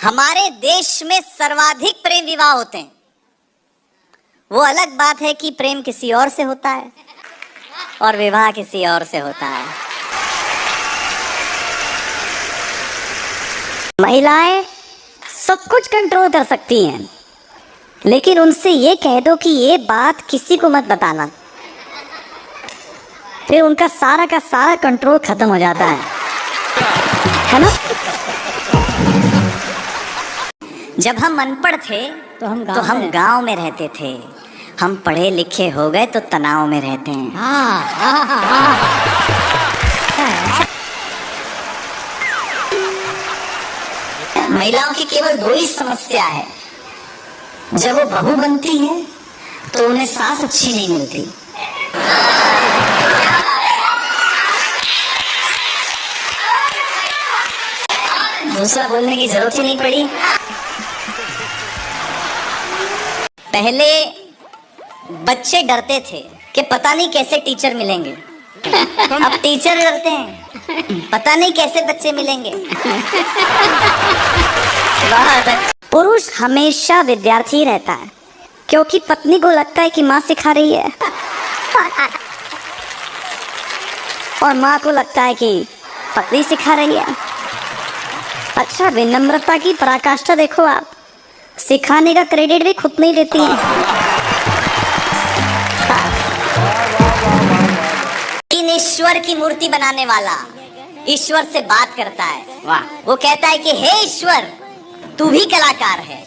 हमारे देश में सर्वाधिक प्रेम विवाह होते हैं। वो अलग बात है कि प्रेम किसी और से होता है और विवाह किसी और से होता है। महिलाएं सब कुछ कंट्रोल कर सकती हैं, लेकिन उनसे ये कह दो कि ये बात किसी को मत बताना, फिर उनका सारा का सारा कंट्रोल खत्म हो जाता है ना। जब हम अनपढ़ थे तो हम गांव में रहते थे। हम पढ़े लिखे हो गए तो तनाव में रहते हैं। महिलाओं की केवल दो ही समस्या है, जब वो बहू बनती है तो उन्हें सास अच्छी नहीं मिलती। दूसरा बोलने की जरूरत ही नहीं पड़ी। पहले बच्चे डरते थे कि पता नहीं कैसे टीचर मिलेंगे, अब टीचर डरते हैं पता नहीं कैसे बच्चे मिलेंगे। पुरुष हमेशा विद्यार्थी रहता है, क्योंकि पत्नी को लगता है कि माँ सिखा रही है और माँ को लगता है कि पत्नी सिखा रही है। अच्छा, विनम्रता की पराकाष्ठा देखो आप, सिखाने का क्रेडिट भी खुद नहीं लेती है। ईश्वर की मूर्ति बनाने वाला ईश्वर से बात करता है। वाह। वो कहता है कि हे ईश्वर, तू भी कलाकार है,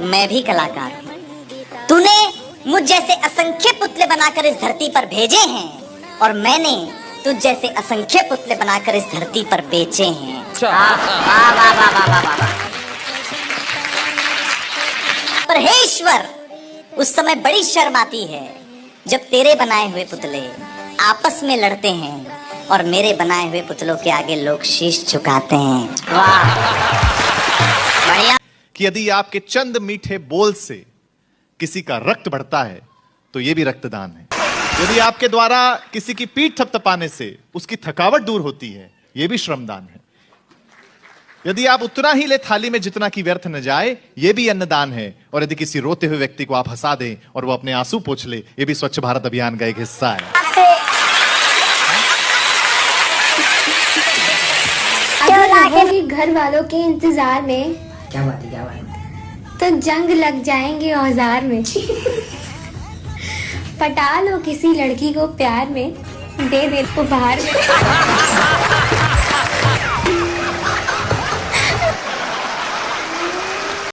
मैं भी कलाकार हूँ। तूने मुझ जैसे असंख्य पुतले बनाकर इस धरती पर भेजे हैं और मैंने तुझ जैसे असंख्य पुतले बनाकर इस धरती पर बेचे हैं। पर हे ईश्वर, उस समय बड़ी शर्म आती है जब तेरे बनाए हुए पुतले आपस में लड़ते हैं और मेरे बनाए हुए पुतलों के आगे लोग शीश झुकाते हैं। वाह, बढ़िया। कि यदि आपके चंद मीठे बोल से किसी का रक्त बढ़ता है तो यह भी रक्तदान है। यदि आपके द्वारा किसी की पीठ थपथपाने से उसकी थकावट दूर होती है, यह भी श्रमदान है। यदि आप उतना ही ले थाली में जितना कि व्यर्थ न जाए, यह भी अन्नदान है। और यदि किसी रोते हुए व्यक्ति को आप हंसा दें और वो अपने आंसू पोंछ ले, यह भी स्वच्छ भारत अभियान का एक हिस्सा है। अगर घर वालों के इंतजार में क्या बात है तो जंग लग जाएंगे औजार में। पटा लो किसी लड़की को प्यार में, दे दे उपहार में।